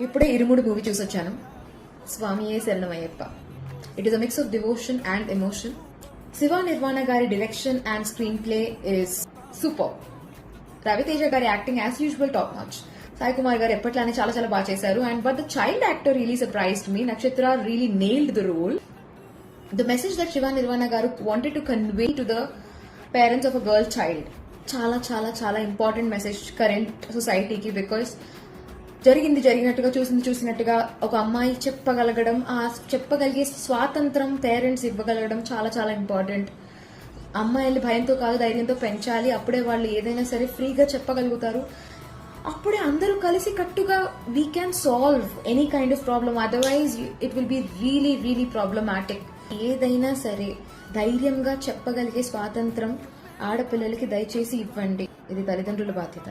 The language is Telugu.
ఇప్పుడే ఇరుముడు మూవీ చూసొచ్చాను. స్వామియే శరణమయ్యప్ప. It is a mix of devotion and emotion. Shiva Nirvana గారి direction and screen play is super. Ravi Teja గారి acting as usual top notch. Sai Kumar గారు ఎప్పట్లానే చాలా చాలా బాగా చేశారు. And but the child actor really surprised me. Nakshatra really nailed the role. The message that Shiva Nirvana గారు wanted to convey to the parents of a girl child చాలా చాలా చాలా ఇంపార్టెంట్ మెసేజ్ కరెంట్ సొసైటీకి. బికాస్ జరిగినట్టుగా చూసినట్టుగా ఒక అమ్మాయి చెప్పగలగడం, ఆ చెప్పగలిగే స్వాతంత్రం పేరెంట్స్ ఇవ్వగలగడం చాలా చాలా ఇంపార్టెంట్. అమ్మాయిలు భయంతో కాదు ధైర్యంతో పెంచాలి. అప్పుడే వాళ్ళు ఏదైనా సరే ఫ్రీగా చెప్పగలుగుతారు. అప్పుడే అందరూ కలిసి కట్టుగా we can solve any kind of problem. Otherwise it will be really really problematic. ఏదైనా సరే ధైర్యంగా చెప్పగలిగే స్వాతంత్రం ఆడపిల్లలకి దయచేసి ఇవ్వండి. ఇది తల్లిదండ్రుల బాధ్యత.